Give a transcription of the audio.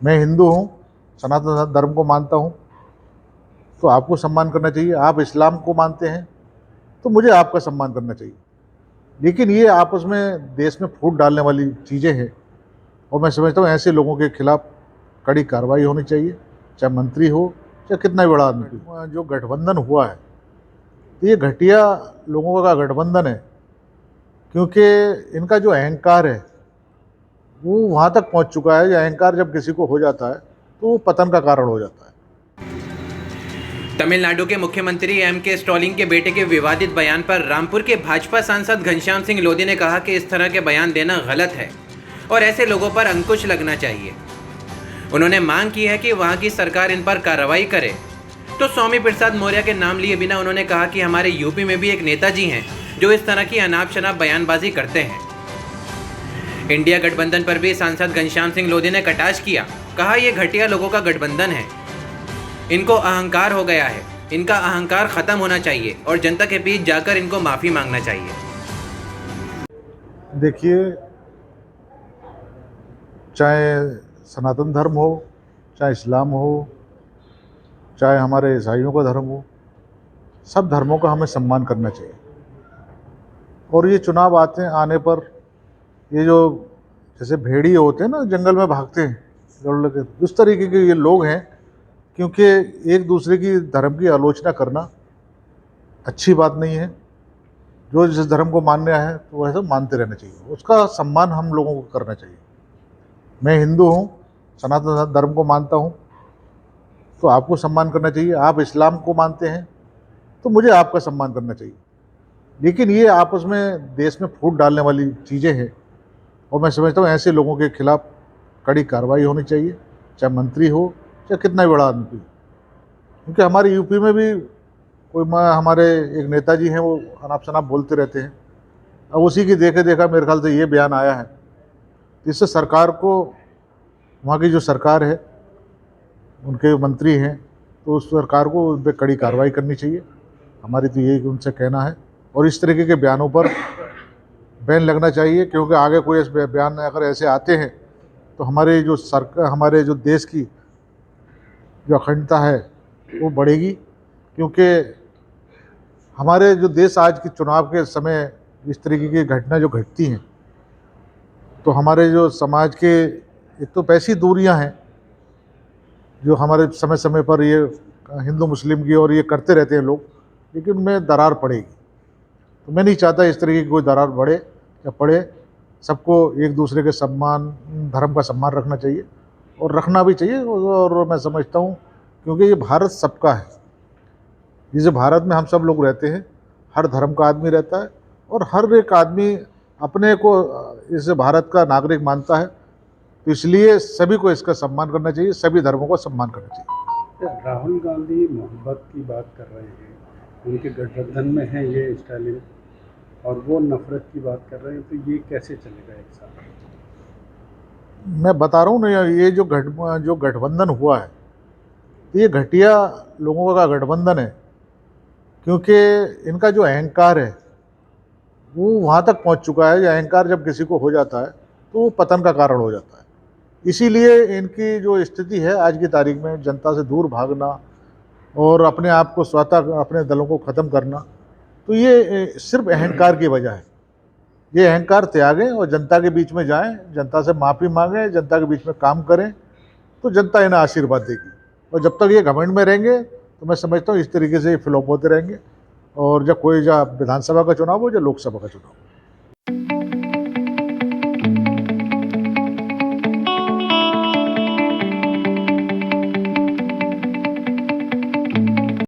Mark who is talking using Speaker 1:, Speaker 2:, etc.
Speaker 1: मैं हिंदू हूँ, सनातन धर्म को मानता हूँ, तो आपको सम्मान करना चाहिए। आप इस्लाम को मानते हैं तो मुझे आपका सम्मान करना चाहिए। लेकिन ये आपस में देश में फूट डालने वाली चीज़ें हैं, और मैं समझता हूँ ऐसे लोगों के खिलाफ कड़ी कार्रवाई होनी चाहिए, चाहे मंत्री हो चाहे कितना ही बड़ा आदमी हो। जो गठबंधन हुआ है, तो ये घटिया लोगों का गठबंधन है, क्योंकि इनका जो अहंकार है वो वहाँ तक पहुँच चुका है। ये अहंकार जब किसी को हो जाता है तो वो पतन का कारण हो जाता है।
Speaker 2: तमिलनाडु के मुख्यमंत्री एम.के. स्टालिन के बेटे के विवादित बयान पर रामपुर के भाजपा सांसद घनश्याम सिंह लोधी ने कहा कि इस तरह के बयान देना गलत है और ऐसे लोगों पर अंकुश लगना चाहिए। उन्होंने मांग की है कि वहां की सरकार इन पर कार्रवाई करे। तो स्वामी प्रसाद मौर्य के नाम लिए बिना उन्होंने कहा कि हमारे यूपी में भी एक नेताजी हैं जो इस तरह की अनाप शनाप बयानबाजी करते हैं। इंडिया गठबंधन पर भी सांसद घनश्याम सिंह लोधी ने कटाक्ष किया। कहा यह घटिया लोगों का गठबंधन है, इनको अहंकार हो गया है, इनका अहंकार खत्म होना चाहिए और जनता के बीच जाकर इनको माफी मांगना चाहिए।
Speaker 1: देखिए, चाहे सनातन धर्म हो, चाहे इस्लाम हो, चाहे हमारे ईसाइयों का धर्म हो, सब धर्मों का हमें सम्मान करना चाहिए। और ये चुनाव आने पर ये जो जैसे भेड़िए होते हैं ना, जंगल में भागते हैं दौड़ लगे, उस तरीके के ये लोग हैं। क्योंकि एक दूसरे की धर्म की आलोचना करना अच्छी बात नहीं है। जो जिस धर्म को मानने आया है तो वैसे मानते रहना चाहिए, उसका सम्मान हम लोगों को करना चाहिए। मैं हिंदू हूँ, सनातन धर्म को मानता हूँ, तो आपको सम्मान करना चाहिए। आप इस्लाम को मानते हैं तो मुझे आपका सम्मान करना चाहिए। लेकिन ये आपस में देश में फूट डालने वाली चीज़ें हैं, और मैं समझता हूँ ऐसे लोगों के खिलाफ कड़ी कार्रवाई होनी चाहिए, चाहे मंत्री हो चाहे कितना ही बड़ा आदमी। क्योंकि हमारे यूपी में भी हमारे एक नेताजी हैं, वो अनाप शनाप बोलते रहते हैं। अब उसी की देखे देखा मेरे ख्याल से ये बयान आया है। इससे सरकार को, वहाँ की जो सरकार है, उनके मंत्री हैं, तो उस सरकार को उन पर कड़ी कार्रवाई करनी चाहिए। हमारी तो यही उनसे कहना है। और इस तरीके के बयानों पर बैन लगना चाहिए, क्योंकि आगे कोई ऐसे बयान अगर ऐसे आते हैं तो हमारे जो सरकार, हमारे जो देश की जो अखंडता है वो बढ़ेगी। क्योंकि हमारे जो देश आज के चुनाव के समय इस तरीके की घटना जो घटती हैं, तो हमारे जो समाज के एक तो वैसी दूरियां हैं जो हमारे समय समय पर ये हिंदू मुस्लिम की और ये करते रहते हैं लोग, लेकिन उनमें दरार पड़ेगी। तो मैं नहीं चाहता इस तरीके की कोई दरार बढ़े या पड़े। सबको एक दूसरे के सम्मान, धर्म का सम्मान रखना चाहिए, और रखना भी चाहिए। और मैं समझता हूँ, क्योंकि ये भारत सबका है। जैसे भारत में हम सब लोग रहते हैं, हर धर्म का आदमी रहता है, और हर एक आदमी अपने को इस भारत का नागरिक मानता है। तो इसलिए सभी को इसका सम्मान करना चाहिए, सभी धर्मों का सम्मान करना चाहिए।
Speaker 3: राहुल गांधी मोहब्बत की बात कर रहे हैं, उनके गठबंधन में है ये स्टालिन, और वो नफरत की बात कर रहे हैं, तो ये कैसे चलेगा एक साथ?
Speaker 1: मैं बता रहा हूँ ना, ये जो गठबंधन हुआ है, तो ये घटिया लोगों का गठबंधन है। क्योंकि इनका जो अहंकार है वो वहाँ तक पहुँच चुका है। ये अहंकार जब किसी को हो जाता है तो वो पतन का कारण हो जाता है। इसीलिए इनकी जो स्थिति है आज की तारीख में, जनता से दूर भागना और अपने आप को स्वतः अपने दलों को ख़त्म करना, तो ये सिर्फ अहंकार की वजह है। ये अहंकार त्यागें और जनता के बीच में जाएं, जनता से माफ़ी मांगें, जनता के बीच में काम करें, तो जनता इन्हें आशीर्वाद देगी। और जब तक ये घमंड में रहेंगे तो मैं समझता हूँ इस तरीके से ये फ्लॉप होते रहेंगे। और जब विधानसभा का चुनाव हो या लोकसभा का चुनाव।